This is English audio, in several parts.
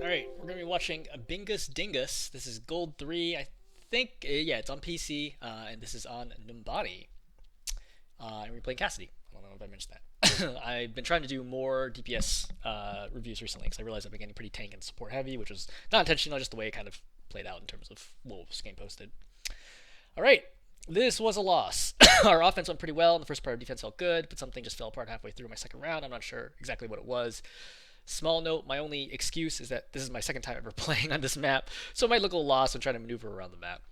Alright, we're going to be watching BingusDingus. This is Gold 3, I think. Yeah, it's on PC, and this is on Numbani. And we're playing Cassidy. I don't know if I mentioned that. I've been trying to do more DPS reviews recently because I realized I've been getting pretty tank and support heavy, which was not intentional, just the way it kind of played out in terms of Wolves game posted. Alright, this was a loss. Our offense went pretty well, and the first part of defense felt good, but something just fell apart halfway through my second round. I'm not sure exactly what it was. Small note, my only excuse is that this is my second time ever playing on this map, so it might look a little lost when trying to maneuver around the map.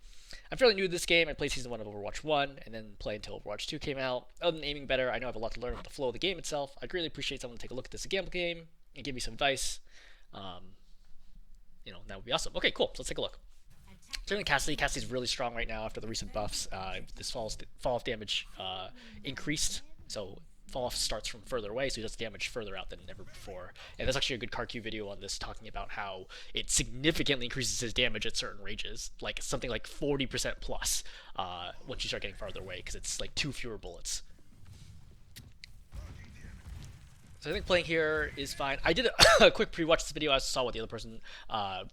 I'm fairly new to this game. I played Season 1 of Overwatch 1, and then played until Overwatch 2 came out. Other than aiming better, I know I have a lot to learn about the flow of the game itself. I'd really appreciate someone to take a look at this example game and give me some advice. That would be awesome. Okay, cool. So let's take a look. Certainly Cassidy's really strong right now after the recent buffs. This fall-off damage increased, so fall-off starts from further away, so he does damage further out than ever before. And there's actually a good CarQ video on this talking about how it significantly increases his damage at certain ranges, like something like 40% plus once you start getting farther away, because it's like 2 fewer bullets. So I think playing here is fine. I did a quick pre-watch this video. I saw what the other person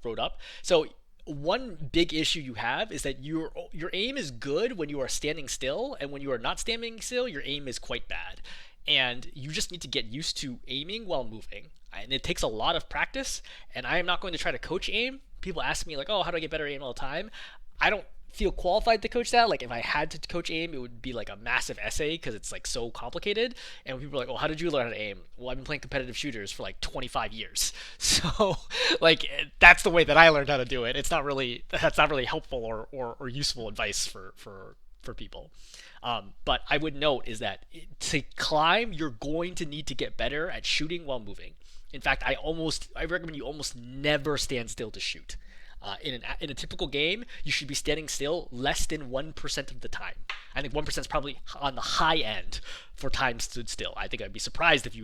wrote up. So one big issue you have is that your aim is good when you are standing still, and when you are not standing still, your aim is quite bad. And you just need to get used to aiming while moving. And it takes a lot of practice, and I am not going to try to coach aim. People ask me, like, oh, how do I get better aim all the time? I don't feel qualified to coach that. Like, if I had to coach aim, it would be like a massive essay because it's like so complicated. And when people are like, oh, how did you learn how to aim? Well, I've been playing competitive shooters for like 25 years. So like that's the way that I learned how to do it. That's not really helpful or useful advice for people. But I would note is that to climb, you're going to need to get better at shooting while moving. In fact, I recommend you almost never stand still to shoot. In a typical game, you should be standing still less than 1% of the time. I think 1% is probably on the high end for time stood still. I think I'd be surprised if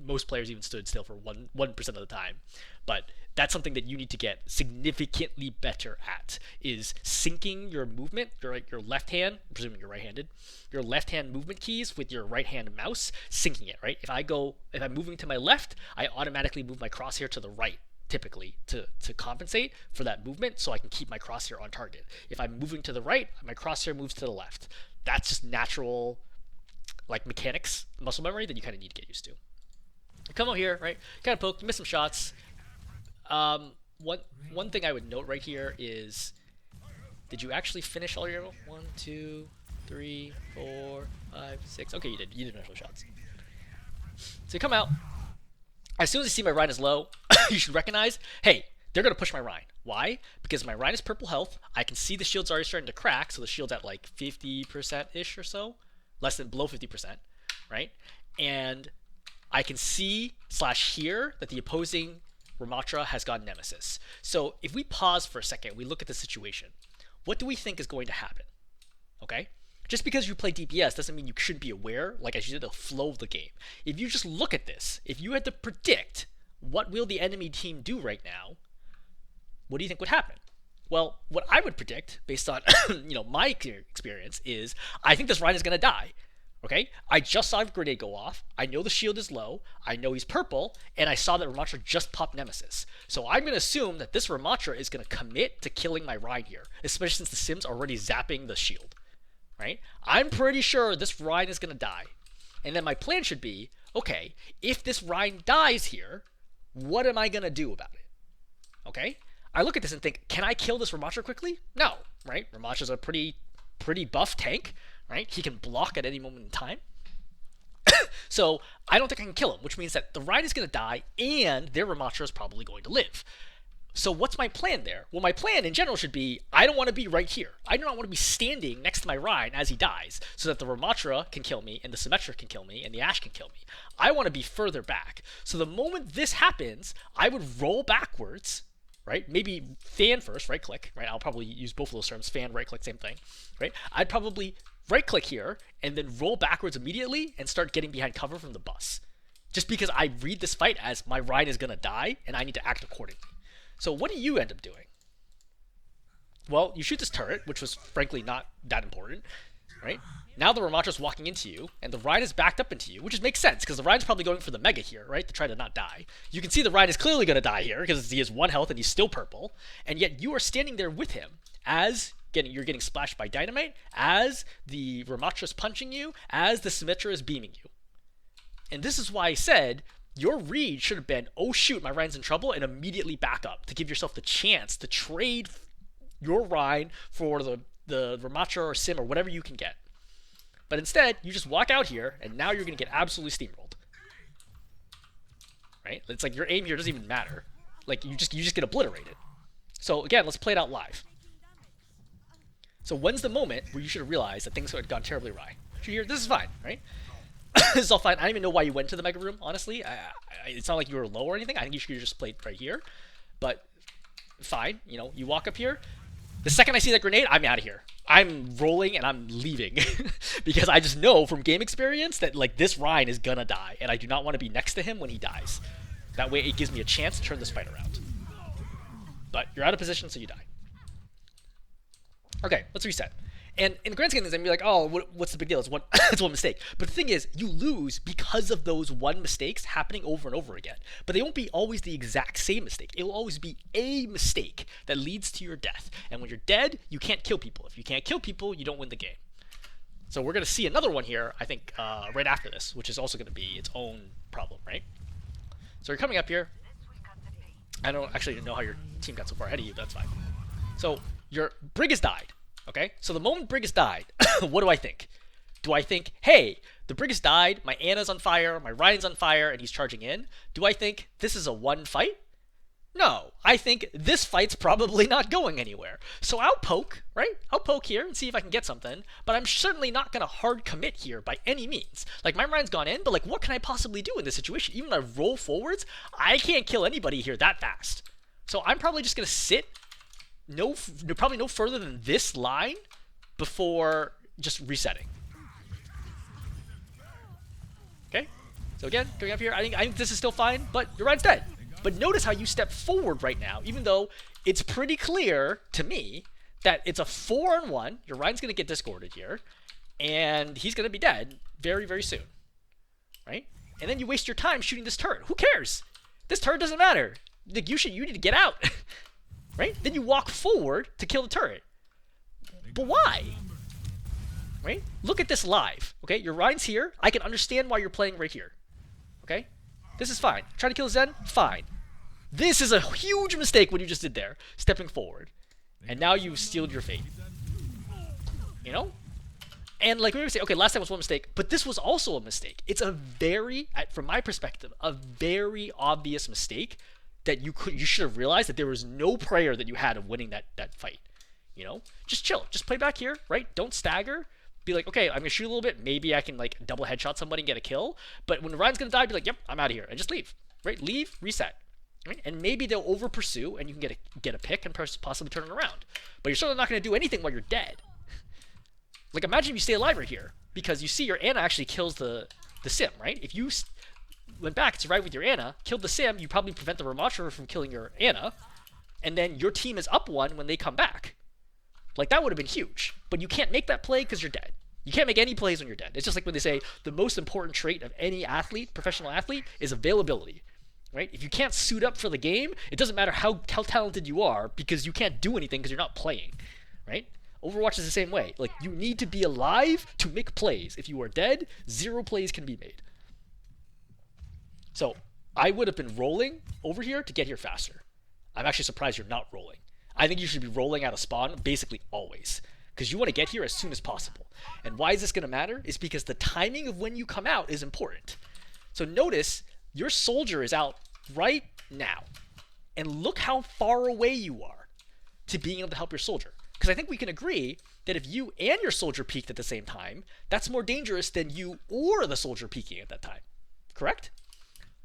most players even stood still for 1% of the time. But that's something that you need to get significantly better at, is syncing your movement, your left hand, presuming you're right-handed, your left hand movement keys with your right hand mouse, syncing it, right? If I'm moving to my left, I automatically move my crosshair to the right, typically to compensate for that movement, so I can keep my crosshair on target. If I'm moving to the right, my crosshair moves to the left. That's just natural, like, mechanics, muscle memory that you kind of need to get used to. You come out here, right? Kind of poke, you miss some shots. One thing I would note right here is, did you actually finish all your 1, 2, 3, 4, 5, 6? Okay, you did. You did finish all shots. So you come out. As soon as you see my Rhine is low, you should recognize, hey, they're going to push my Rhine. Why? Because my Rhine is purple health. I can see the shield's already starting to crack, so the shield's at like 50%-ish or so. Below 50%, right? And I can see / hear that the opposing Rammatra has got Nemesis. So if we pause for a second, we look at the situation. What do we think is going to happen? Okay? Just because you play DPS doesn't mean you shouldn't be aware, like as you did, the flow of the game. If you just look at this, if you had to predict what will the enemy team do right now, what do you think would happen? Well, what I would predict, based on my experience, is I think this Rhine is going to die. Okay? I just saw a grenade go off. I know the shield is low. I know he's purple. And I saw that Rammatra just popped Nemesis. So I'm going to assume that this Rammatra is going to commit to killing my Rhine here, especially since the Sim's already zapping the shield. Right? I'm pretty sure this Rhine is going to die. And then my plan should be, okay, if this Rhine dies here, what am I going to do about it? Okay? I look at this and think, can I kill this Rammatra quickly? No, right? Rammatra's a pretty buff tank, right? He can block at any moment in time. So I don't think I can kill him, which means that the Rhine is going to die and their Rammatra is probably going to live. So what's my plan there? Well, my plan in general should be, I don't want to be right here. I do not want to be standing next to my Rhine as he dies, so that the Rammatra can kill me, and the Symmetra can kill me, and the Ashe can kill me. I want to be further back. So the moment this happens, I would roll backwards, right? Maybe fan first, right-click, right? I'll probably use both of those terms, fan, right-click, same thing, right? I'd probably right-click here, and then roll backwards immediately, and start getting behind cover from the bus. Just because I read this fight as my Rhine is going to die, and I need to act accordingly. So what do you end up doing? Well, you shoot this turret, which was frankly not that important, right? Now the Rammatra's walking into you, and the Rhine is backed up into you, which makes sense, because the Rhine's probably going for the Mega here, right, to try to not die. You can see the Rhine is clearly going to die here, because he has 1 health and he's still purple, and yet you are standing there with him, as you're getting splashed by Dynamite, as the Rammatra's punching you, as the Symmetra is beaming you. And this is why I said, your read should have been, oh shoot, my Rhine's in trouble, and immediately back up, to give yourself the chance to trade your Rhine for the Rammatra or Sim or whatever you can get. But instead, you just walk out here, and now you're going to get absolutely steamrolled. Right? It's like your aim here doesn't even matter. Like, you just get obliterated. So again, let's play it out live. So when's the moment where you should have realized that things had gone terribly awry? This is fine, right? This is all fine. I don't even know why you went to the Mega Room, honestly. It's not like you were low or anything. I think you should have just played right here. But fine, you know, you walk up here. The second I see that grenade, I'm out of here. I'm rolling and I'm leaving. Because I just know from game experience that, like, this Rhine is gonna die. And I do not want to be next to him when he dies. That way it gives me a chance to turn this fight around. But you're out of position, so you die. Okay, let's reset. And in the grand scheme of things, I'm like, oh, what's the big deal? It's one mistake. But the thing is, you lose because of those one mistakes happening over and over again. But they won't be always the exact same mistake. It will always be a mistake that leads to your death. And when you're dead, you can't kill people. If you can't kill people, you don't win the game. So we're going to see another one here, I think, right after this, which is also going to be its own problem, right? So you're coming up here. I don't actually know how your team got so far ahead of you, but that's fine. So your Brig has died. Okay, so the moment Brig has died, what do I think? Do I think, hey, the Brig has died, my Anna's on fire, my Ryan's on fire, and he's charging in? Do I think this is a one fight? No, I think this fight's probably not going anywhere. So I'll poke, right? I'll poke here and see if I can get something, but I'm certainly not going to hard commit here by any means. Like, my Ryan's gone in, but like, what can I possibly do in this situation? Even when I roll forwards, I can't kill anybody here that fast. So I'm probably just going to sit probably no further than this line before just resetting. Okay, so again, going up here, I think this is still fine, but your Rhine's dead. But notice how you step forward right now, even though it's pretty clear to me that it's a 4-on-1. Your Rhine's going to get discorded here, and he's going to be dead very, very soon, right? And then you waste your time shooting this turret. Who cares? This turret doesn't matter. Like, you need to get out. Right? Then you walk forward to kill the turret. But why? Right? Look at this live. Okay? Your Rhine's here. I can understand why you're playing right here. Okay? This is fine. Trying to kill Zen? Fine. This is a huge mistake what you just did there. Stepping forward. And now you've sealed your fate. You know? And like we were saying, okay, last time was one mistake, but this was also a mistake. It's a very, from my perspective, a very obvious mistake that you should have realized that there was no prayer that you had of winning that fight. You know? Just chill. Just play back here, right? Don't stagger. Be like, okay, I'm going to shoot a little bit. Maybe I can, like, double headshot somebody and get a kill. But when Ryan's going to die, be like, yep, I'm out of here. And just leave. Right? Leave, reset. Right? And maybe they'll over-pursue, and you can get a pick and possibly turn it around. But you're certainly not going to do anything while you're dead. Like, imagine if you stay alive right here. Because you see your Anna actually kills the Sim, right? If you went back to survive with your Anna, killed the Sim, you probably prevent the Rammatra from killing your Anna, and then your team is up one when they come back. Like, that would have been huge. But you can't make that play because you're dead. You can't make any plays when you're dead. It's just like when they say the most important trait of any athlete, professional athlete, is availability. Right? If you can't suit up for the game, it doesn't matter how talented you are, because you can't do anything because you're not playing. Right? Overwatch is the same way. Like, you need to be alive to make plays. If you are dead, 0 plays can be made. So I would have been rolling over here to get here faster. I'm actually surprised you're not rolling. I think you should be rolling out of spawn basically always, because you want to get here as soon as possible. And why is this going to matter? Is because the timing of when you come out is important. So notice your soldier is out right now. And look how far away you are to being able to help your soldier. Because I think we can agree that if you and your soldier peaked at the same time, that's more dangerous than you or the soldier peaking at that time. Correct?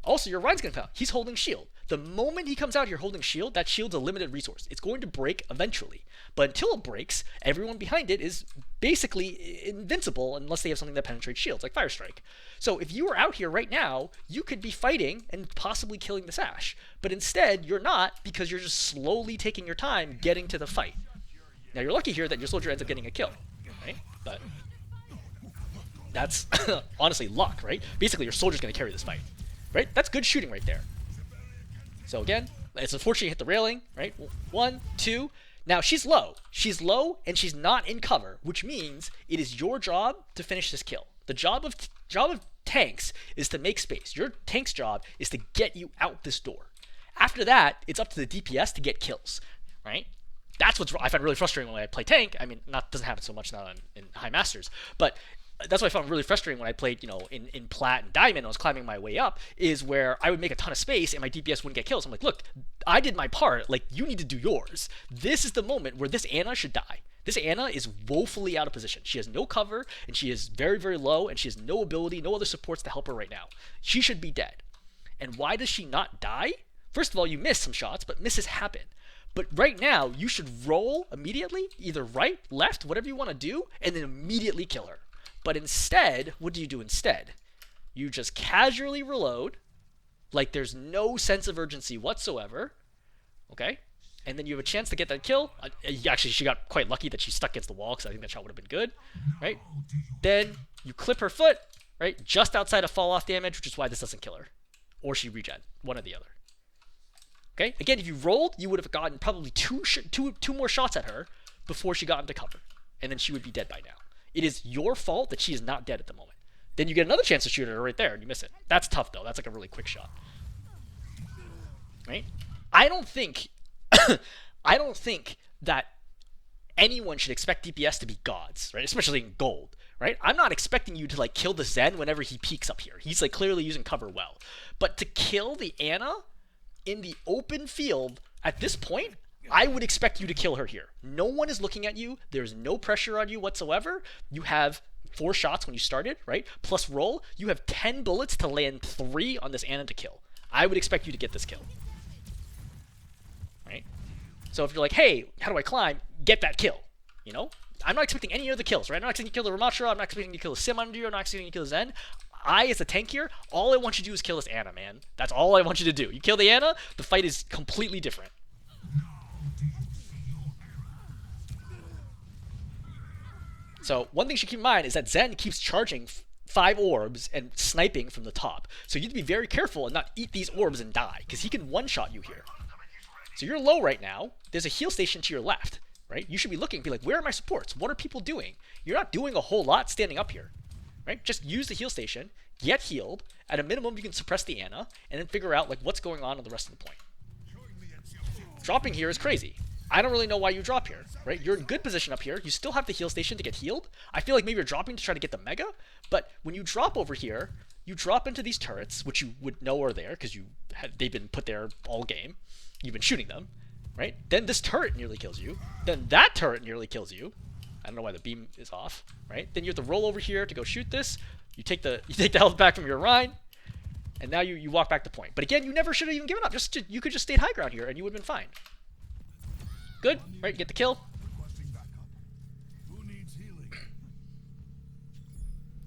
Also, your Ryan's going to come out. He's holding shield. The moment he comes out here holding shield, that shield's a limited resource. It's going to break eventually. But until it breaks, everyone behind it is basically invincible unless they have something that penetrates shields, like Fire Strike. So if you were out here right now, you could be fighting and possibly killing this Ashe. But instead, you're not, because you're just slowly taking your time getting to the fight. Now, you're lucky here that your soldier ends up getting a kill, right? But That's honestly luck, right? Basically, your soldier's going to carry this fight, right? That's good shooting right there. So again, it's unfortunate you hit the railing, right? 1, 2. Now she's low. She's low and she's not in cover, which means it is your job to finish this kill. The job of tanks is to make space. Your tank's job is to get you out this door. After that, it's up to the DPS to get kills, right? That's what I find really frustrating when I play tank. I mean, doesn't happen so much now in High Masters, but that's what I found really frustrating when I played, in Plat and Diamond, I was climbing my way up, is where I would make a ton of space and my DPS wouldn't get kills. I'm like, look, I did my part, like, you need to do yours. This is the moment where this Ana should die. This Ana is woefully out of position. She has no cover, and she is very, very low, and she has no ability, no other supports to help her right now. She should be dead. And why does she not die? First of all, you miss some shots, but misses happen. But right now, you should roll immediately, either right, left, whatever you want to do, and then immediately kill her. But instead, what do you do instead? You just casually reload, like there's no sense of urgency whatsoever, okay? And then you have a chance to get that kill. Actually, she got quite lucky that she stuck against the wall, because I think that shot would have been good, right? Then you clip her foot, right, just outside of fall-off damage, which is why this doesn't kill her. Or she regen, one or the other. Okay? Again, if you rolled, you would have gotten probably two more shots at her before she got into cover. And then she would be dead by now. It is your fault that she is not dead at the moment. Then you get another chance to shoot her right there, and you miss it. That's tough, though. That's like a really quick shot. Right? I don't think that anyone should expect DPS to be gods, right? Especially in gold, right? I'm not expecting you to like kill the Zen whenever he peeks up here. He's like clearly using cover well. But to kill the Ana in the open field at this point, I would expect you to kill her here. No one is looking at you. There's no pressure on you whatsoever. You have 4 shots when you started, right? Plus roll. You have 10 bullets to land 3 on this Ana to kill. I would expect you to get this kill. Right? So if you're like, hey, how do I climb? Get that kill. You know? I'm not expecting any other kills, right? I'm not expecting you to kill the Rammatra. I'm not expecting you to kill the Sim under you. I'm not expecting you to kill the Zen. I, as a tank here, all I want you to do is kill this Ana, man. That's all I want you to do. You kill the Ana, the fight is completely different. So one thing you should keep in mind is that Zen keeps charging 5 orbs and sniping from the top. So you need to be very careful and not eat these orbs and die, because he can one-shot you here. So you're low right now. There's a heal station to your left, right? You should be looking, be like, where are my supports? What are people doing? You're not doing a whole lot standing up here, right? Just use the heal station, get healed. At a minimum, you can suppress the Ana, and then figure out like what's going on the rest of the point. Dropping here is crazy. I don't really know why you drop here, right? You're in good position up here. You still have the heal station to get healed. I feel like maybe you're dropping to try to get the Mega, but when you drop over here, you drop into these turrets, which you would know are there because they've been put there all game. You've been shooting them, right? Then this turret nearly kills you. Then that turret nearly kills you. I don't know why the beam is off, right? Then you have to roll over here to go shoot this. You take the health back from your Rhine, and now you walk back to point. But again, you never should have even given up. You could just stayed high ground here, and you would have been fine. Good, right? Get the kill.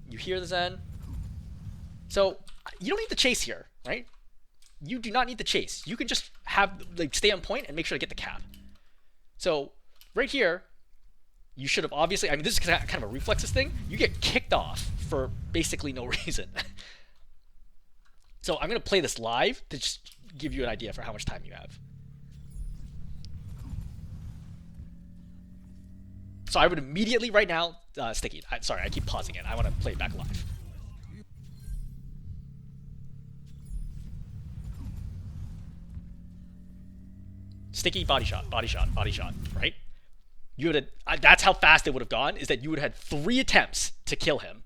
You hear the Zen. So you don't need to chase here, right? You do not need to chase. You can just stay on point and make sure to get the cap. So right here, you should have obviously. I mean, this is kind of a reflexes thing. You get kicked off for basically no reason. So I'm gonna play this live to just give you an idea for how much time you have. So I would immediately, right now, Sticky. Sorry, I keep pausing it. I want to play it back live. Sticky, body shot, body shot, body shot, right? You would have, that's how fast it would have gone, is that you would have had 3 attempts to kill him.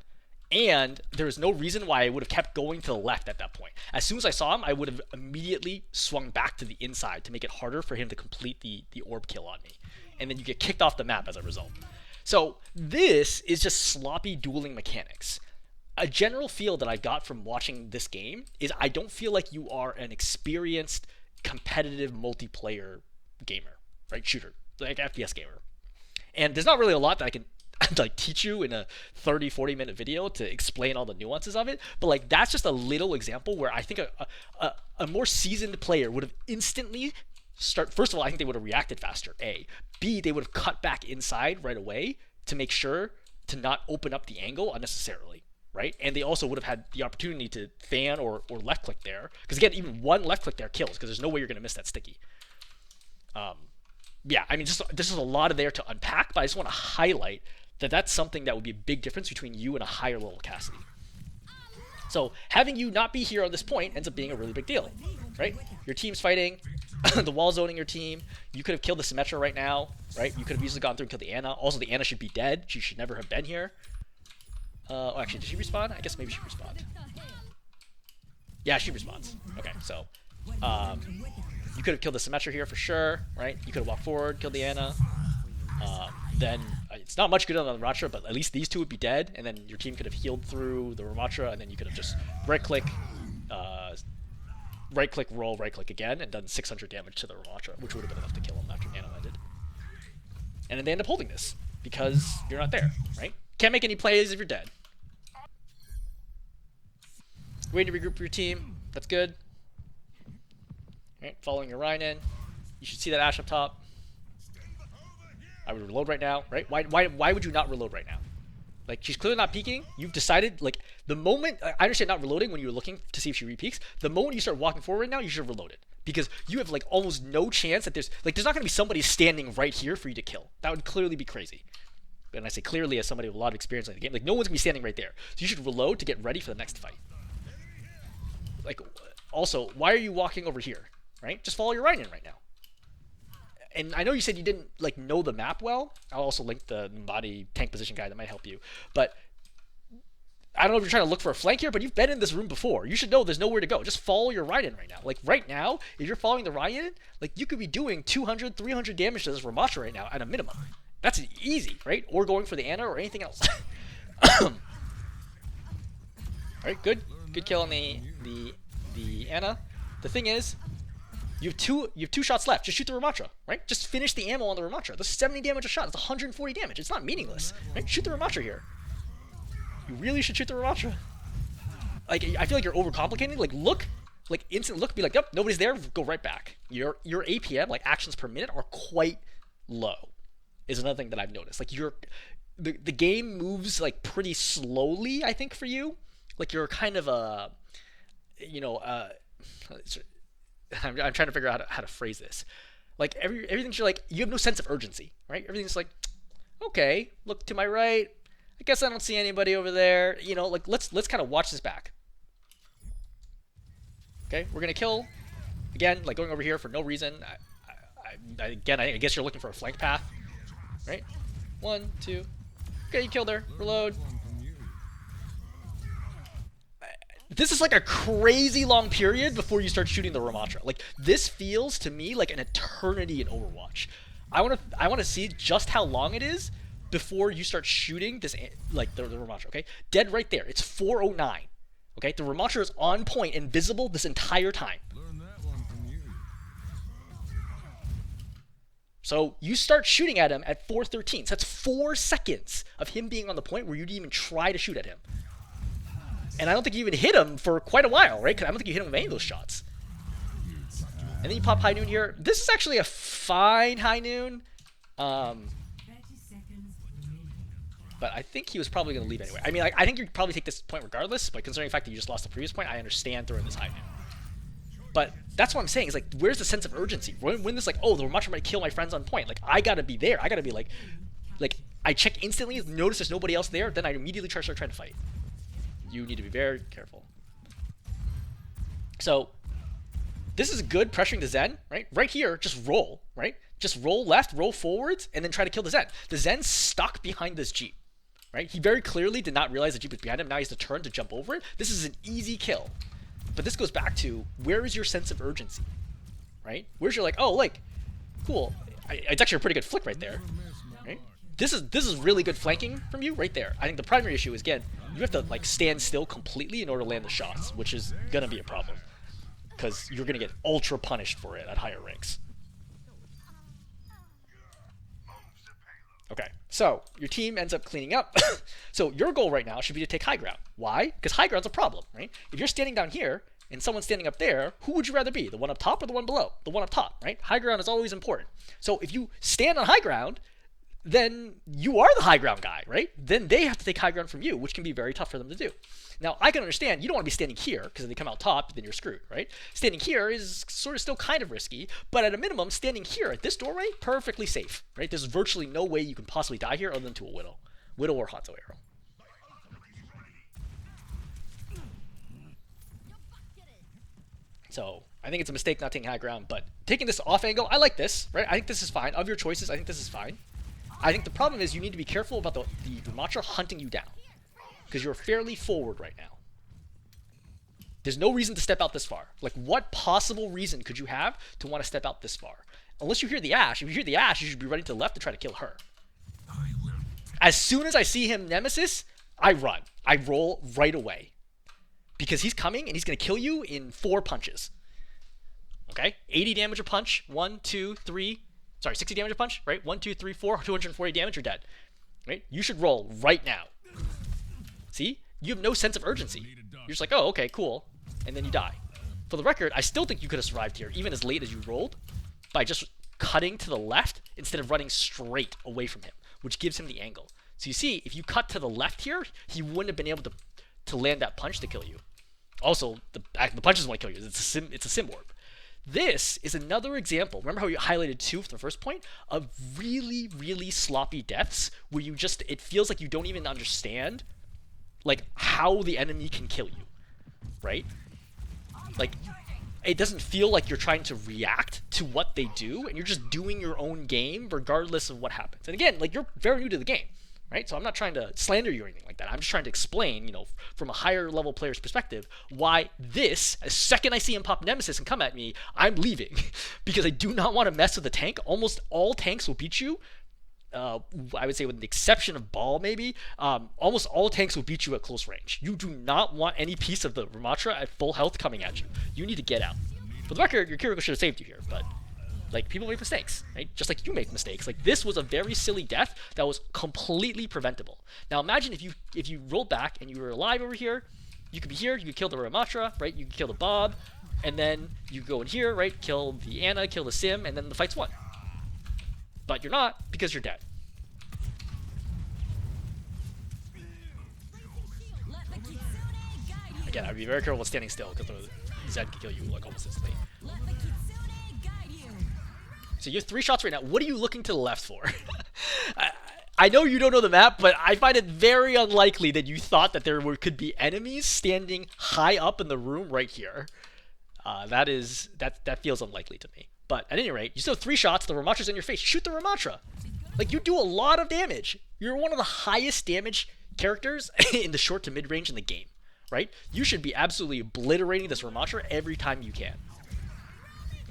And there is no reason why I would have kept going to the left at that point. As soon as I saw him, I would have immediately swung back to the inside to make it harder for him to complete the orb kill on me. And then you get kicked off the map as a result. So this is just sloppy dueling mechanics. A general feel that I got from watching this game is I don't feel like you are an experienced, competitive multiplayer gamer, right? Shooter, like FPS gamer. And there's not really a lot that I can like teach you in a 30-40 minute video to explain all the nuances of it, but like that's just a little example where I think a more seasoned player would have instantly first of all, I think they would have reacted faster, A. B, they would have cut back inside right away to make sure to not open up the angle unnecessarily. right? And they also would have had the opportunity to fan or left click there, because again, even one left click there kills, because there's no way you're going to miss that sticky. Yeah, I mean, this is a lot of there to unpack, but I just want to highlight that that's something that would be a big difference between you and a higher level Cassidy. So having you not be here on this point ends up being a really big deal, right? Your team's fighting, the wall zoning your team. You could have killed the Rammatra right now, right? You could have easily gone through and killed the Anna. Also, the Anna should be dead. She should never have been here. Oh, actually, did she respawn? I guess maybe she respawned. Yeah, she respawns. Okay, so you could have killed the Rammatra here for sure, right? You could have walked forward, killed the Anna. Then it's not much good on the Rammatra, but at least these two would be dead, and then your team could have healed through the Rammatra, and then you could have just right-click, roll, right-click again, and done 600 damage to the Rammatra, which would have been enough to kill him after Nano ended. And then they end up holding this, because you're not there, right? Can't make any plays if you're dead. Waiting to regroup your team. That's good. Right, following your Rhine in. You should see that Ashe up top. I would reload right now, right? Why would you not reload right now? Like, she's clearly not peeking. You've decided, like, the moment... I understand not reloading when you're looking to see if she re-peeks. The moment you start walking forward right now, you should have reloaded. Because you have, like, almost no chance that there's... Like, there's not going to be somebody standing right here for you to kill. That would clearly be crazy. And I say clearly as somebody with a lot of experience in the game. Like, no one's going to be standing right there. So you should reload to get ready for the next fight. Like, also, why are you walking over here? Right? Just follow your Rhine in right now. And I know you said you didn't like know the map well. I'll also link the Numbani tank position guide that might help you. But I don't know if you're trying to look for a flank here, but you've been in this room before. You should know there's nowhere to go. Just follow your Rhine in right now. Like right now, if you're following the Rhine in, like you could be doing 200, 300 damage to this Rammatra right now at a minimum. That's easy, right? Or going for the Anna or anything else. Alright, good kill on the Anna. The thing is, you have two shots left. Just shoot the Rammatra, right? Just finish the ammo on the Rammatra. That's 70 damage a shot. It's 140 damage. It's not meaningless, right? Shoot the Rammatra here. You really should shoot the Rammatra. Like, I feel like you're overcomplicating. Like, look, like instant look, be like, yep, nobody's there. Go right back. Your APM, like actions per minute, are quite low. Is another thing that I've noticed. Like the game moves like pretty slowly. I think for you, like you're kind of a, you know, I'm trying to figure out how to phrase this. Like everything's like you have no sense of urgency, right? Everything's like, okay, look to my right. I guess I don't see anybody over there. You know, like let's kind of watch this back. Okay, we're gonna kill again, like going over here for no reason. I guess you're looking for a flank path, right? 1, 2. Okay, you killed her. Reload. This is like a crazy long period before you start shooting the Rammatra. Like this feels to me like an eternity in Overwatch. I want to see just how long it is before you start shooting this, like the Rammatra. Okay, dead right there. It's 4:09. Okay, the Rammatra is on point and visible this entire time. Learn that one from you. So you start shooting at him at 4:13. So that's 4 seconds of him being on the point where you didn't even try to shoot at him. And I don't think you even hit him for quite a while, right? Because I don't think you hit him with any of those shots. And then you pop High Noon here. This is actually a fine High Noon. But I think he was probably going to leave anyway. I mean, I think you'd probably take this point regardless, but considering the fact that you just lost the previous point, I understand throwing this High Noon. But that's what I'm saying, is like, where's the sense of urgency? When this like, oh, the Rammatra might kill my friends on point. Like, I gotta be there. I gotta be like, I check instantly, notice there's nobody else there, then I immediately start trying to fight. You need to be very careful. So, this is good pressuring the Zen, right? Right here, just roll, right? Just roll left, roll forwards, and then try to kill the Zen. The Zen's stuck behind this Jeep, right? He very clearly did not realize the Jeep was behind him. Now he has to turn to jump over it. This is an easy kill. But this goes back to, where is your sense of urgency, right? Where's your like, oh, like, cool. It's actually a pretty good flick right there, right? This is really good flanking from you right there. I think the primary issue is, again, you have to like stand still completely in order to land the shots, which is gonna be a problem because you're gonna get ultra punished for it at higher ranks. Okay, so your team ends up cleaning up. So your goal right now should be to take high ground. Why? Because high ground's a problem, right? If you're standing down here and someone's standing up there, who would you rather be? The one up top or the one below? The one up top, right? High ground is always important. So if you stand on high ground, then you are the high ground guy, right? Then they have to take high ground from you, which can be very tough for them to do. Now, I can understand you don't want to be standing here, because if they come out top, then you're screwed, right? Standing here is sort of still kind of risky, but at a minimum, standing here at this doorway, perfectly safe, right? There's virtually no way you can possibly die here other than to a Widow. Widow or Hanzo Arrow. So, I think it's a mistake not taking high ground, but taking this off angle, I like this, right? I think this is fine. Of your choices, I think this is fine. I think the problem is you need to be careful about the Rammatra hunting you down, because you're fairly forward right now. There's no reason to step out this far. Like, what possible reason could you have to want to step out this far? Unless you hear the Ash. If you hear the Ash, you should be running to the left to try to kill her. As soon as I see him Nemesis, I run. I roll right away. Because he's coming and he's going to kill you in 4 punches. Okay? 80 damage a punch. 1, 2, 3. Sorry, 60 damage a punch, right? 1, 2, 3, 4. 240 damage, you're dead. Right? You should roll right now. See? You have no sense of urgency. You're just like, oh, okay, cool. And then you die. For the record, I still think you could have survived here, even as late as you rolled, by just cutting to the left instead of running straight away from him, which gives him the angle. So you see, if you cut to the left here, he wouldn't have been able to land that punch to kill you. Also, the punch doesn't want to kill you. It's a sim orb. This is another example. Remember how you highlighted 2 from the first point? Of really, really sloppy deaths where you just, it feels like you don't even understand like how the enemy can kill you, right? Like, it doesn't feel like you're trying to react to what they do, and you're just doing your own game regardless of what happens. And again, like, you're very new to the game, right? So I'm not trying to slander you or anything like that. I'm just trying to explain, you know, from a higher level player's perspective, why this, as second I see him pop Nemesis and come at me, I'm leaving. Because I do not want to mess with the tank. Almost all tanks will beat you. I would say with the exception of Ball, maybe, almost all tanks will beat you at close range. You do not want any piece of the Rammatra at full health coming at you. You need to get out. For the record, your Kiriko should have saved you here, but like, people make mistakes, right? Just like you make mistakes. Like, this was a very silly death that was completely preventable. Now imagine if you rolled back and you were alive over here, you could be here, you could kill the Rammatra, right? You could kill the Bob, and then you go in here, right? Kill the Anna, kill the Sim, and then the fight's won. But you're not, because you're dead. Again, I'd be very careful with standing still, because the Zed can kill you like almost instantly. So you have 3 shots right now. What are you looking to the left for? I know you don't know the map, but I find it very unlikely that you thought that there could be enemies standing high up in the room right here. That feels unlikely to me. But at any rate, you still have 3 shots. The Rammatra's in your face. Shoot the Rammatra. Like, you do a lot of damage. You're one of the highest damage characters in the short to mid range in the game, right? You should be absolutely obliterating this Rammatra every time you can,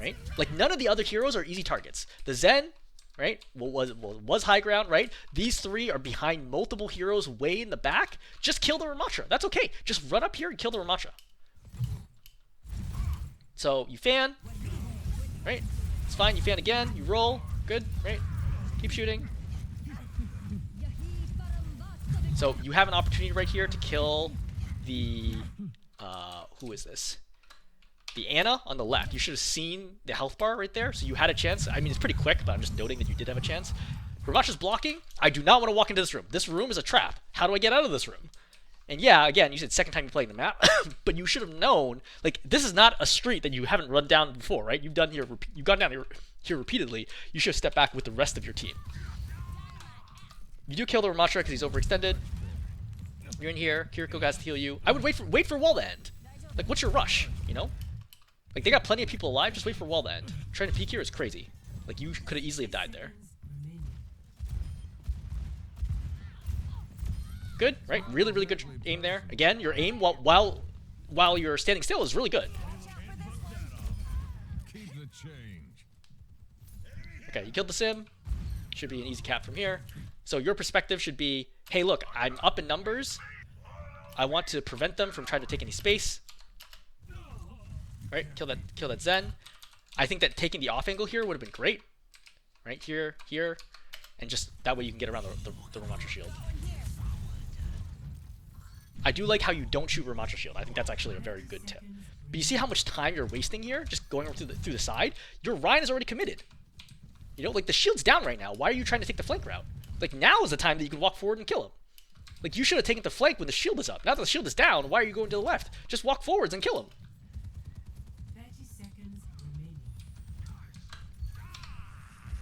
right? Like, none of the other heroes are easy targets. The Zen, right, was high ground, right? These 3 are behind multiple heroes way in the back. Just kill the Rammatra. That's okay. Just run up here and kill the Rammatra. So you fan, right? It's fine. You fan again. You roll. Good, right? Keep shooting. So you have an opportunity right here to kill the who is this? The Anna on the left. You should have seen the health bar right there, so you had a chance. I mean, it's pretty quick, but I'm just noting that you did have a chance. Rammatra's blocking. I do not want to walk into this room. This room is a trap. How do I get out of this room? And yeah, again, you said second time you played the map, but you should have known, like, this is not a street that you haven't run down before, right? You've gone down here repeatedly. You should have stepped back with the rest of your team. You do kill the Rammatra because he's overextended. You're in here. Kiriko has to heal you. I would wait for wall to end. Like, what's your rush? You know? Like, they got plenty of people alive. Just wait for wall to end. Trying to peek here is crazy. Like, you could have easily have died there. Good, right? Really, really good aim there. Again, your aim while you're standing still is really good. Okay, you killed the Sim. Should be an easy cap from here. So your perspective should be, hey, look, I'm up in numbers. I want to prevent them from trying to take any space. Right, kill that Zen. I think that taking the off angle here would have been great. Right, here, and just that way you can get around the Rammatra shield. I do like how you don't shoot Rammatra shield. I think that's actually a very good tip. But you see how much time you're wasting here, just going through the side? Your Ryan is already committed. You know, like, the shield's down right now. Why are you trying to take the flank route? Like, now is the time that you can walk forward and kill him. Like, you should have taken the flank when the shield is up. Now that the shield is down, why are you going to the left? Just walk forwards and kill him. 30 seconds remaining.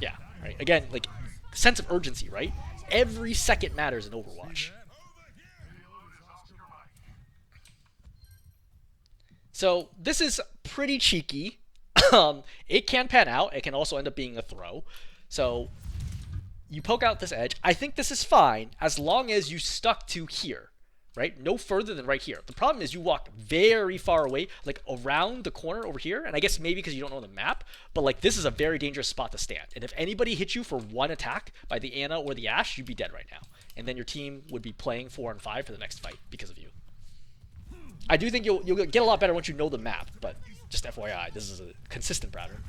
Yeah, right. Again, like, sense of urgency, right? Every second matters in Overwatch. So, this is pretty cheeky. It can pan out. It can also end up being a throw. So, you poke out this edge. I think this is fine as long as you stuck to here, right? No further than right here. The problem is you walk very far away, like around the corner over here. And I guess maybe because you don't know the map, but like this is a very dangerous spot to stand. And if anybody hit you for one attack by the Ana or the Ashe, you'd be dead right now. And then your team would be playing 4 and 5 for the next fight because of you. I do think you'll get a lot better once you know the map, but just FYI, this is a consistent pattern.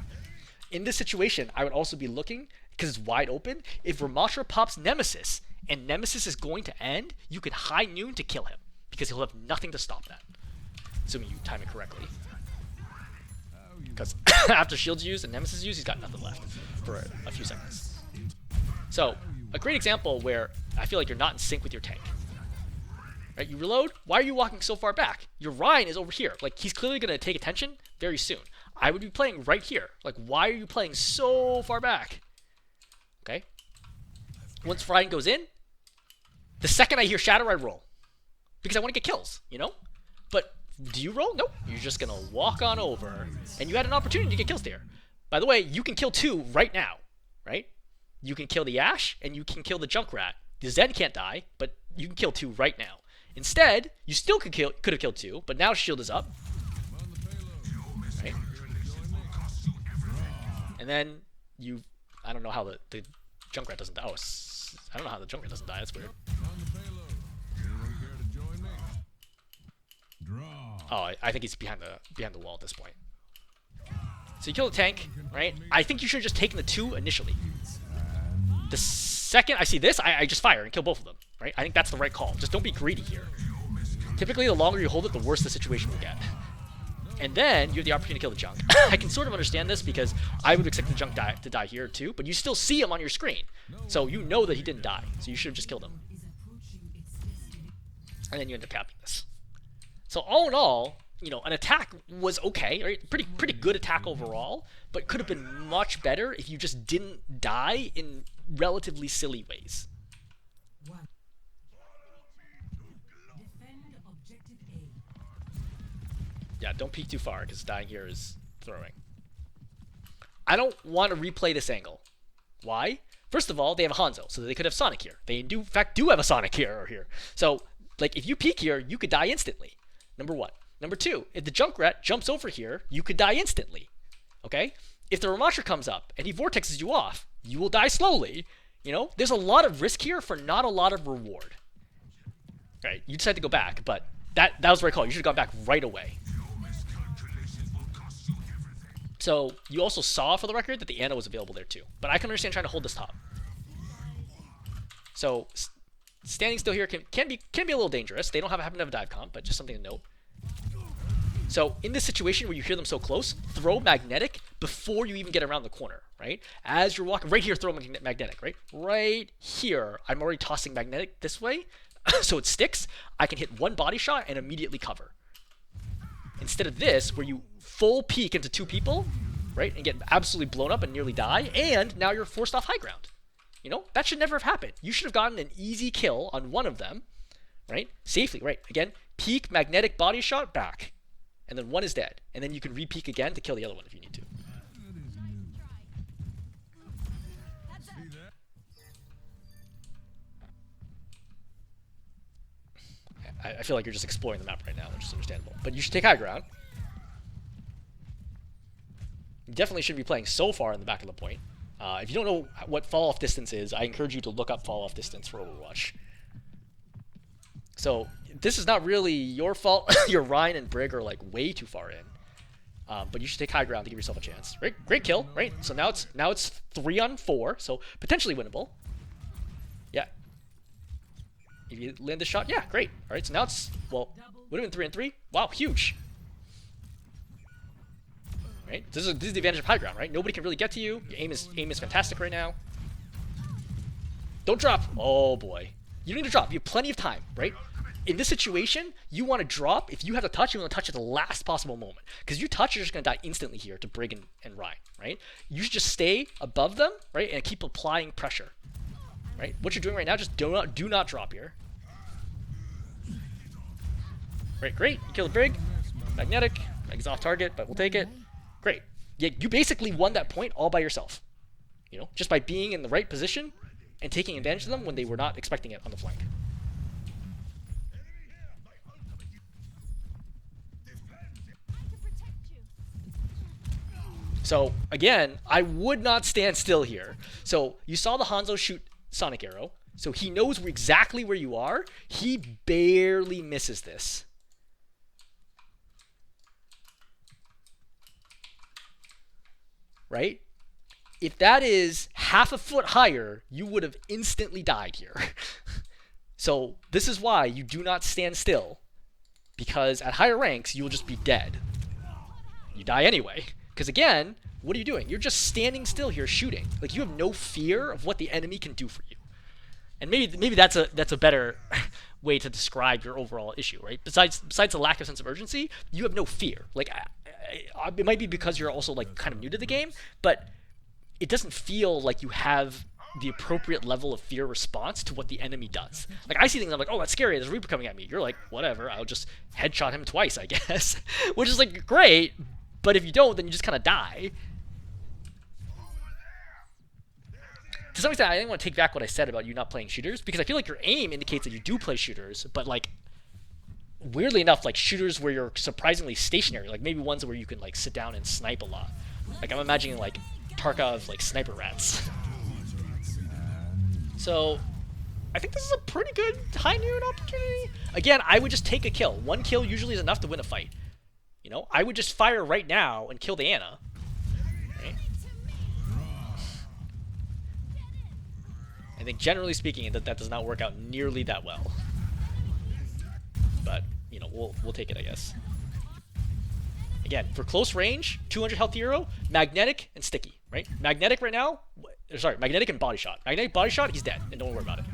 In this situation, I would also be looking, because it's wide open, if Rammatra pops Nemesis, and Nemesis is going to end, you could high noon to kill him, because he'll have nothing to stop that. Assuming you time it correctly. Because after shield's used and Nemesis is used, he's got nothing left for a few seconds. So, a great example where I feel like you're not in sync with your tank. Right, you reload. Why are you walking so far back? Your Ryan is over here. Like, he's clearly going to take attention very soon. I would be playing right here. Like, why are you playing so far back? Okay. Once Ryan goes in, the second I hear shatter, I roll. Because I want to get kills, you know? But do you roll? Nope. You're just going to walk on over. And you had an opportunity to get kills there. By the way, you can kill 2 right now, right? You can kill the Ashe, and you can kill the Junkrat. The Zen can't die, but you can kill 2 right now. Instead, you still could have killed 2, but now shield is up. Right? And then you, I don't know how the Junkrat doesn't die. Oh, I don't know how the Junkrat doesn't die. That's weird. Oh, I think he's behind the wall at this point. So you kill the tank, right? I think you should have just taken the 2 initially. The second I see this, I just fire and kill both of them, right? I think that's the right call. Just don't be greedy here. Typically, the longer you hold it, the worse the situation will get. And then you have the opportunity to kill the Junk. I can sort of understand this because I would expect the Junk to die here too, but you still see him on your screen. So you know that he didn't die, so you should have just killed him. And then you end up capping this. So all in all, you know, an attack was okay, right? Pretty good attack overall, but could have been much better if you just didn't die in relatively silly ways. Yeah, don't peek too far, because dying here is throwing. I don't want to replay this angle. Why? First of all, they have a Hanzo, so they could have Sonic here. They in fact do have a Sonic here. So, like, if you peek here, you could die instantly. Number 1. Number 2, if the Junkrat jumps over here, you could die instantly. Okay? If the Rammatra comes up and he vortexes you off, you will die slowly. You know? There's a lot of risk here for not a lot of reward. Right? You decided to go back, but that was the right call. You should have gone back right away. So, you also saw, for the record, that the Ana was available there too. But I can understand trying to hold this top. So, standing still here can be a little dangerous. They don't happen to have a dive comp, but just something to note. So, in this situation where you hear them so close, throw magnetic before you even get around the corner, right? As you're walking, right here, throw magnetic, right? Right here, I'm already tossing magnetic this way, so it sticks. I can hit 1 body shot and immediately cover. Instead of this, where you full peek into 2 people, right, and get absolutely blown up and nearly die, and now you're forced off high ground. You know, that should never have happened. You should have gotten an easy kill on one of them, right, safely, right? Again, peek, magnetic, body shot, back. And then 1 is dead. And then you can re-peek again to kill the other one if you need to. I feel like you're just exploring the map right now, which is understandable. But you should take high ground. You definitely shouldn't be playing so far in the back of the point. If you don't know what fall-off distance is, I encourage you to look up fall-off distance for Overwatch. So, this is not really your fault. Your Ryan and Brig are like way too far in. But you should take high ground to give yourself a chance. Right? Great kill, right? So now it's 3 on 4, so potentially winnable. Yeah. If you land this shot, yeah, great. All right, so now it's, well, would have been 3 on 3. Wow, huge. Right? This is the advantage of high ground, right? Nobody can really get to you. Your aim is fantastic right now. Don't drop. Oh boy. You don't need to drop. You have plenty of time, right? In this situation, you want to drop. If you have to touch, you want to touch at the last possible moment. Because if you touch, you're just going to die instantly here to Brig and Ryan, right? You should just stay above them, right? And keep applying pressure, right? What you're doing right now, just do not drop here. Right, great. You kill the Brig. Magnetic. Meg's off target, but we'll take it. Great. Yeah, you basically won that point all by yourself. You know, just by being in the right position and taking advantage of them when they were not expecting it on the flank. So, again, I would not stand still here. So, you saw the Hanzo shoot Sonic Arrow. So, he knows exactly where you are. He barely misses this. Right? If that is half a foot higher, you would have instantly died here. So, this is why you do not stand still. Because at higher ranks, you'll just be dead. You die anyway. Because again, what are you doing? You're just standing still here shooting. Like, you have no fear of what the enemy can do for you. And maybe that's a better way to describe your overall issue, right? Besides the lack of sense of urgency, you have no fear. Like, it might be because you're also like kind of new to the game, but it doesn't feel like you have the appropriate level of fear response to what the enemy does. Like, I see things, I'm like, oh, that's scary, there's a Reaper coming at me. You're like, whatever, I'll just headshot him twice, I guess. Which is like great. But if you don't, then you just kind of die. To some extent, I didn't want to take back what I said about you not playing shooters, because I feel like your aim indicates that you do play shooters, but like, weirdly enough, like shooters where you're surprisingly stationary, like maybe ones where you can like sit down and snipe a lot. Like, I'm imagining like Tarkov like sniper rats. So, I think this is a pretty good high noon opportunity. Again, I would just take a kill. One kill usually is enough to win a fight. You know, I would just fire right now and kill the Ana. Right? I think generally speaking that does not work out nearly that well. But, you know, we'll take it, I guess. Again, for close range, 200 health hero, magnetic and sticky, right? Magnetic right now, sorry, magnetic and body shot. Magnetic body shot, he's dead, and don't worry about it.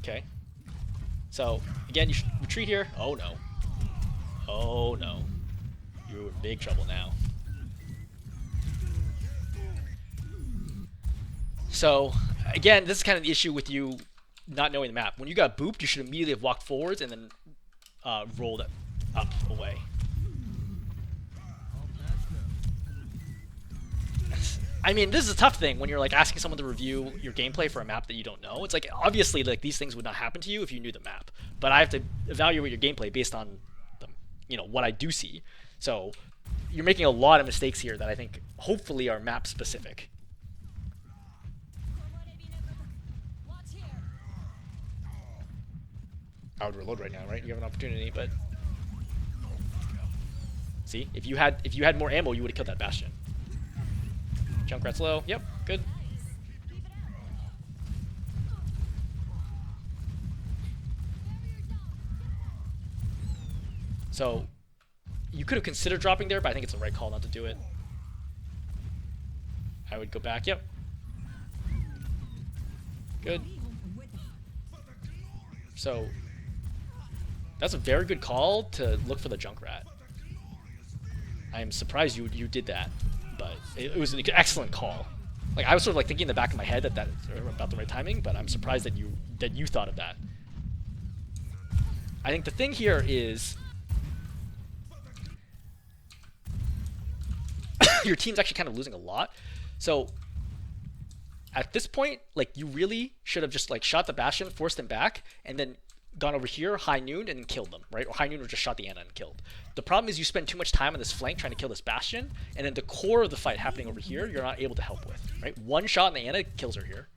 Okay. So, again, you should retreat here. Oh, no. Oh, no. You're in big trouble now. So, again, this is kind of the issue with you not knowing the map. When you got booped, you should immediately have walked forwards and then rolled it up away. I mean, this is a tough thing when you're like asking someone to review your gameplay for a map that you don't know. It's like, obviously, like, these things would not happen to you if you knew the map. But I have to evaluate your gameplay based on the, you know, what I do see. So you're making a lot of mistakes here that I think hopefully are map specific. I would reload right now, right? You have an opportunity, but see, if you had more ammo, you would have killed that Bastion. Junkrat's low. Yep, good. So you could have considered dropping there, but I think it's the right call not to do it. I would go back. Yep. Good. So that's a very good call to look for the Junkrat. I am surprised you did that, but it was an excellent call. Like, I was sort of like thinking in the back of my head that about the right timing, but I'm surprised that you thought of that. I think the thing here is your team's actually kind of losing a lot. So at this point, like, you really should have just like shot the Bastion, forced them back, and then gone over here, high noon, and then killed them, right? Or high noon or just shot the Ana and killed. The problem is you spend too much time on this flank trying to kill this Bastion, and then the core of the fight happening over here, you're not able to help with, right? One shot in the Ana kills her here.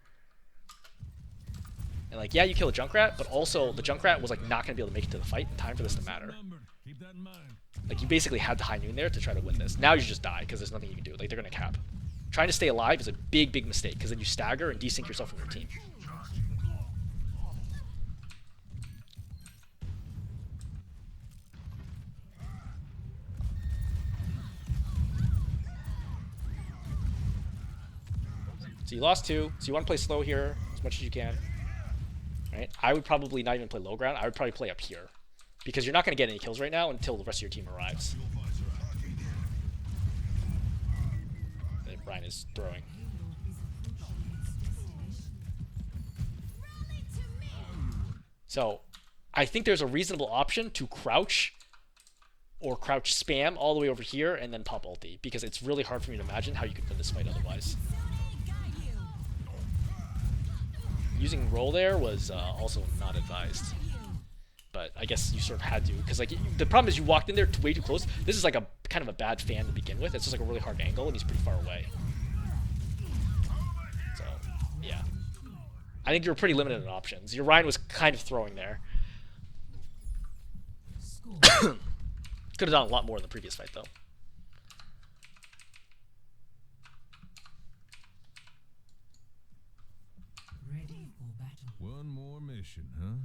And like, yeah, you kill a Junkrat, but also the Junkrat was like not going to be able to make it to the fight in time for this to matter. Like, you basically had the high noon there to try to win this. Now you just die because there's nothing you can do. Like, they're going to cap. Trying to stay alive is a big, big mistake because then you stagger and desync yourself from your team. So you lost 2. So you want to play slow here as much as you can. Right? I would probably not even play low ground. I would probably play up here. Because you're not going to get any kills right now until the rest of your team arrives. And Brian is throwing. So I think there's a reasonable option to crouch or crouch spam all the way over here and then pop ulti, because it's really hard for me to imagine how you could win this fight otherwise. Using roll there was also not advised, but I guess you sort of had to, because like the problem is you walked in there way too close. This is like a kind of a bad fan to begin with. It's just like a really hard angle, and he's pretty far away. So yeah, I think you were pretty limited in options. Your Ryan was kind of throwing there. Could have done a lot more in the previous fight, though. Ready for battle. One more mission, huh?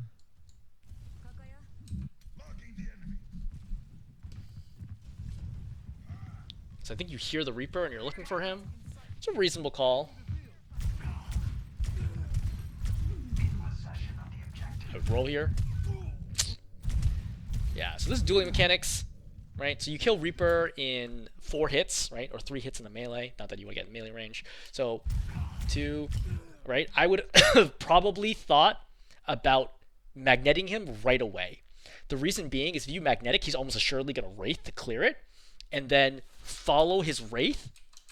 So I think you hear the Reaper and you're looking for him. It's a reasonable call. I would roll here. Yeah, so this is dueling mechanics, right? So you kill Reaper in 4 hits, right? Or 3 hits in the melee. Not that you want to get in melee range. So 2, right? I would have probably thought about magneting him right away. The reason being is if you magnetic, he's almost assuredly going to Wraith to clear it, and then follow his Wraith,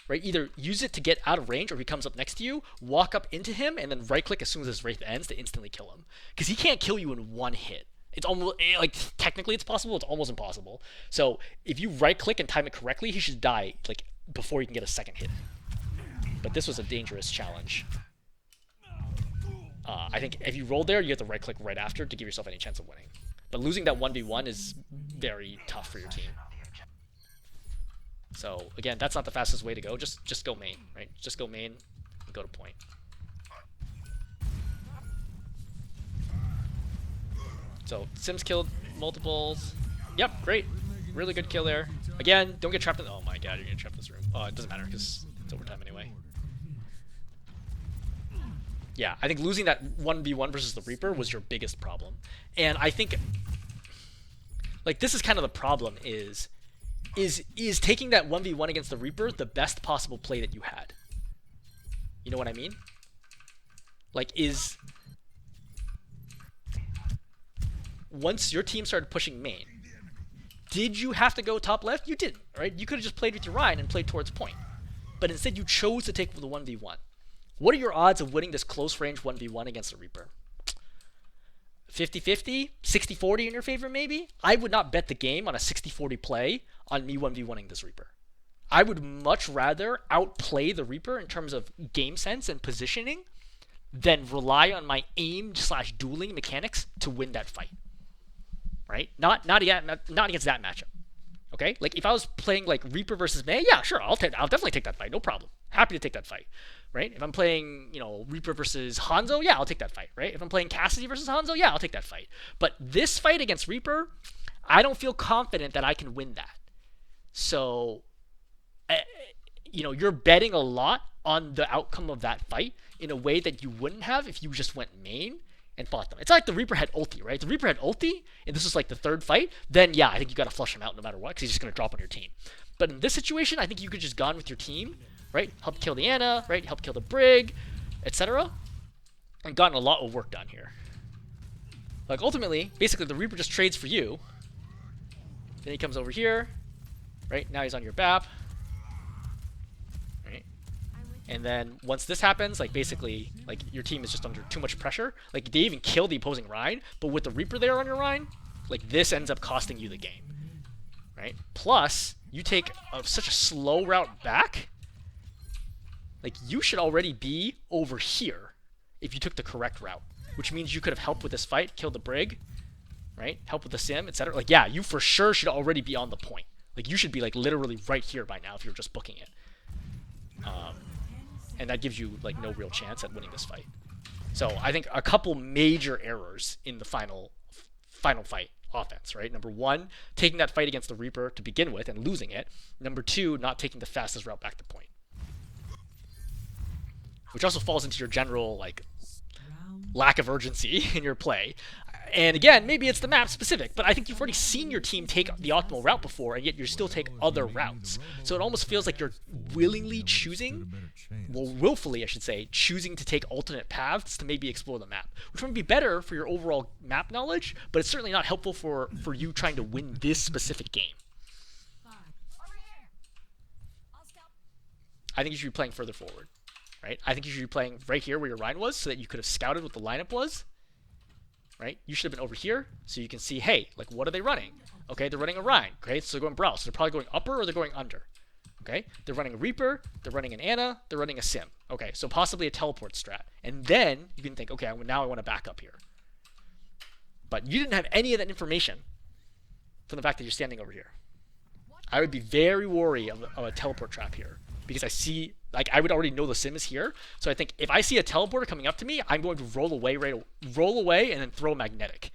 right? Either use it to get out of range, or if he comes up next to you, walk up into him, and then right-click as soon as his Wraith ends to instantly kill him. Because he can't kill you in 1 hit. It's almost, like, technically it's possible, it's almost impossible. So if you right-click and time it correctly, he should die, like, before you can get a second hit. But this was a dangerous challenge. I think if you roll there, you have to right-click right after to give yourself any chance of winning. But losing that 1v1 is very tough for your team. So again, that's not the fastest way to go. Just go main, right? Just go main and go to point. So Sims killed multiples. Yep, great. Really good kill there. Again, don't get trapped in. Oh my god, you're gonna trap this room. Oh, it doesn't matter because it's overtime anyway. Yeah, I think losing that 1v1 versus the Reaper was your biggest problem. And I think, like, this is kind of the problem is taking that 1v1 against the Reaper the best possible play that you had? You know what I mean? Like, once your team started pushing main, did you have to go top left? You didn't, right? You could have just played with your Ryan and played towards point. But instead you chose to take the 1v1. What are your odds of winning this close range 1v1 against the Reaper? 50-50? 60-40 in your favor, maybe? I would not bet the game on a 60-40 play on me 1v1ing this Reaper. I would much rather outplay the Reaper in terms of game sense and positioning than rely on my aim/dueling mechanics to win that fight. Right? Not against that matchup. Okay? Like, if I was playing, like, Reaper versus Mei, yeah, sure, I'll definitely take that fight, no problem. Happy to take that fight. Right? If I'm playing, you know, Reaper versus Hanzo, yeah, I'll take that fight, right? If I'm playing Cassidy versus Hanzo, yeah, I'll take that fight. But this fight against Reaper, I don't feel confident that I can win that. So, you know, you're betting a lot on the outcome of that fight in a way that you wouldn't have if you just went main and fought them. It's like the Reaper had ulti, right? The Reaper had ulti, and this is like the 3rd fight, then yeah, I think you got to flush him out no matter what, because he's just going to drop on your team. But in this situation, I think you could just gone with your team, right? Help kill the Ana, right? Help kill the Brig, etc. And gotten a lot of work done here. Like, ultimately, basically the Reaper just trades for you. Then he comes over here, right? Now he's on your BAP. Right? And then once this happens, like, basically, like, your team is just under too much pressure. Like, they even kill the opposing Rhine, but with the Reaper there on your Rhine, like, this ends up costing you the game. Right? Plus, you take such a slow route back. Like, you should already be over here if you took the correct route, which means you could have helped with this fight, killed the Brig, right? Help with the Sim, etc. Like, yeah, you for sure should already be on the point. Like, you should be, like, literally right here by now if you're just booking it. And that gives you, like, no real chance at winning this fight. So I think a couple major errors in the final fight offense, right? Number 1, taking that fight against the Reaper to begin with and losing it. Number 2, not taking the fastest route back to point. which also falls into your general like Round lack of urgency in your play. And again, maybe it's the map specific, but I think you've already seen your team take the optimal route before, and yet you still take other routes. So it almost feels like you're willingly choosing, well, willfully, I should say, choosing to take alternate paths to maybe explore the map, which might be better for your overall map knowledge, but it's certainly not helpful for you trying to win this specific game. I think you should be playing further forward, right? I think you should be playing right here where your Rhine was, so that you could have scouted what the lineup was. Right? You should have been over here, so you can see, hey, like, what are they running? Okay, they're running a Rhine. Okay, so they're going Brawl. So they're probably going upper or they're going under. Okay, they're running a Reaper, they're running an Ana, they're running a Sim. Okay, so possibly a teleport strat. And then you can think, okay, now I want to back up here. But you didn't have any of that information from the fact that you're standing over here. I would be very wary of a teleport trap here, because I see, like, I would already know the Sim is here. So I think if I see a teleporter coming up to me, I'm going to roll away and then throw magnetic.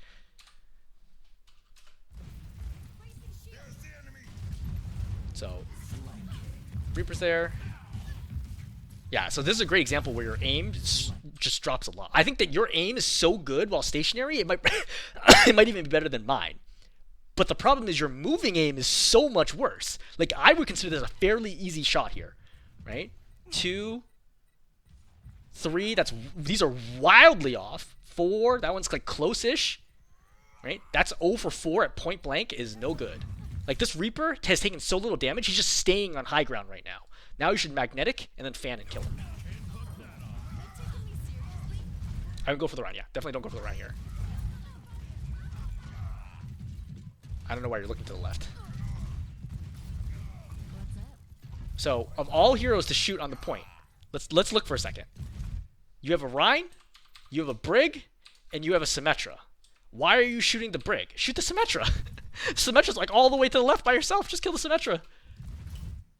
So Reaper's there. Yeah, so this is a great example where your aim just drops a lot. I think that your aim is so good while stationary, it might it might even be better than mine. But the problem is your moving aim is so much worse. Like, I would consider this a fairly easy shot here, right? 2, 3, these are wildly off. 4, that one's like close-ish, right? That's 0 for 4 at point blank is no good. Like, this Reaper has taken so little damage, he's just staying on high ground right now. Now you should magnetic and then fan and kill him. I would go for the Rhine, yeah. Definitely don't go for the Rhine here. I don't know why you're looking to the left. So, of all heroes to shoot on the point, let's look for a second. You have a Rhine, you have a Brig, and you have a Symmetra. Why are you shooting the Brig? Shoot the Symmetra. Symmetra's like all the way to the left by yourself. Just kill the Symmetra.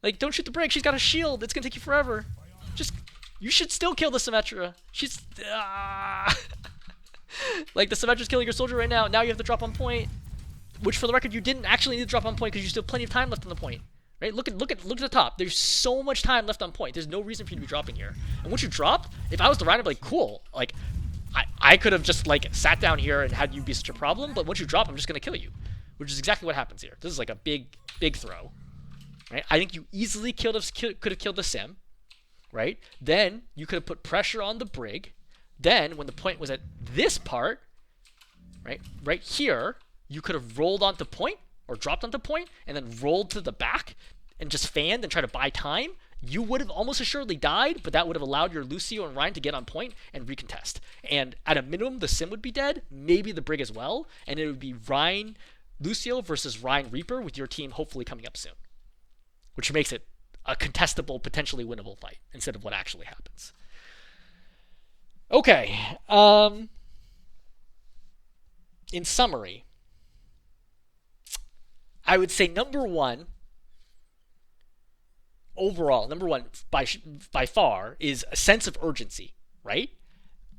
Like, don't shoot the Brig. She's got a shield. It's gonna take you forever. You should still kill the Symmetra. She's like, the Symmetra's killing your soldier right now. Now you have to drop on point. Which, for the record, you didn't actually need to drop on point because you still have plenty of time left on the point. Right? Look at the top. There's so much time left on point. There's no reason for you to be dropping here. And once you drop, if I was the Rhine, I'd be like, cool. Like, I could have just, like, sat down here and had you be such a problem, but once you drop, I'm just going to kill you. Which is exactly what happens here. This is like a big throw. Right? I think you easily could have killed the Sim. Right? Then you could have put pressure on the Brig. Then, when the point was at this part, right here, you could have rolled onto point or dropped onto point and then rolled to the back and just fanned and tried to buy time. You would have almost assuredly died, but that would have allowed your Lucio and Rhine to get on point and recontest. And at a minimum, the Sim would be dead, maybe the Brig as well, and it would be Rhine Lucio versus Rhine Reaper with your team hopefully coming up soon, which makes it a contestable, potentially winnable fight instead of what actually happens. Okay. In summary, I would say number one by far is a sense of urgency, right?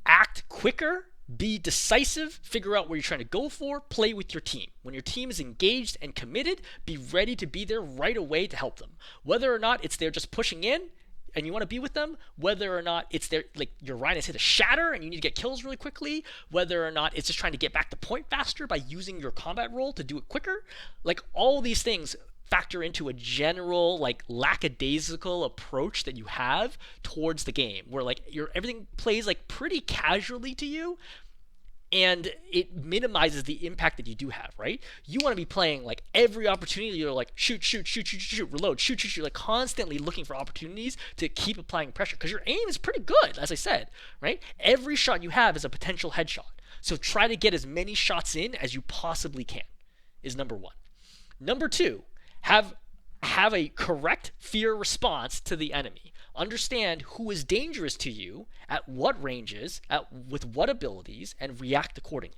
Act quicker, be decisive, figure out where you're trying to go for, play with your team. When your team is engaged and committed, be ready to be there right away to help them. Whether or not it's they're just pushing in and you want to be with them, whether or not it's their, like, your Rhine has hit a shatter and you need to get kills really quickly, whether or not it's just trying to get back to point faster by using your combat roll to do it quicker, like, all these things factor into a general, like, lackadaisical approach that you have towards the game, where, like, everything plays, like, pretty casually to you, and it minimizes the impact that you do have, right? You want to be playing, like, every opportunity. You're like, shoot, reload, shoot, like, constantly looking for opportunities to keep applying pressure, because your aim is pretty good, as I said, right? Every shot you have is a potential headshot. So try to get as many shots in as you possibly can, is number one. Number two, have a correct fear response to the enemy. Understand who is dangerous to you, at what ranges, with what abilities, and react accordingly.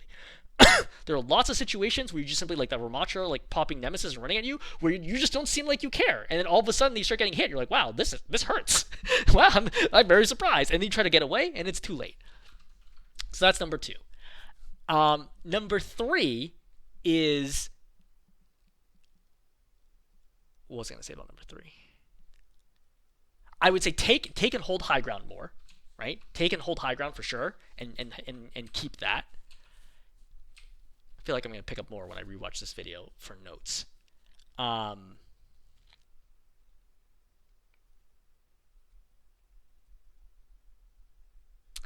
There are lots of situations where you just simply, like that Rammatra, like popping Nemesis and running at you, where you just don't seem like you care, and then all of a sudden you start getting hit. You're like, wow, this hurts. Wow, I'm very surprised, and then you try to get away, and it's too late. So that's number two. Number three is, what was I going to say about number three? I would say take and hold high ground more, right? Take and hold high ground for sure, and keep that. I feel like I'm going to pick up more when I rewatch this video for notes.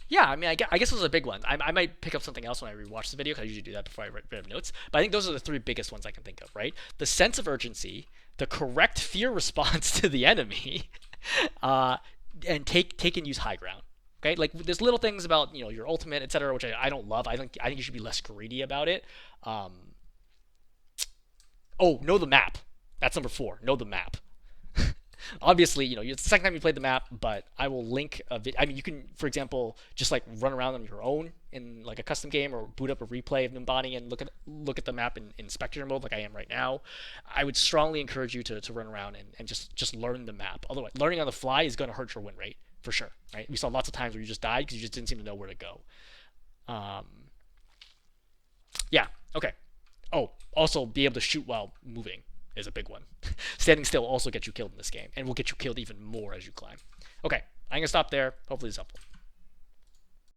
Yeah, I mean, I guess those are the big ones. I might pick up something else when I rewatch the video, because I usually do that before I write notes. But I think those are the three biggest ones I can think of, right? The sense of urgency, the correct fear response to the enemy, uh, and take and use high ground. Okay, like there's little things about your ultimate, etc., which I don't love. I think you should be less greedy about it. Oh, know the map. That's number 4. Know the map. Obviously, it's the second time you played the map, but I will link a video. I mean, you can, for example, just like run around on your own in like a custom game, or boot up a replay of Numbani and look at the map in spectator mode, like I am right now. I would strongly encourage you to run around and just learn the map. Otherwise, learning on the fly is going to hurt your win rate for sure. Right? We saw lots of times where you just died because you just didn't seem to know where to go. Yeah. Okay. Oh, also be able to shoot while moving is a big one. Standing still will also get you killed in this game, and will get you killed even more as you climb. Okay, I'm going to stop there. Hopefully this is helpful.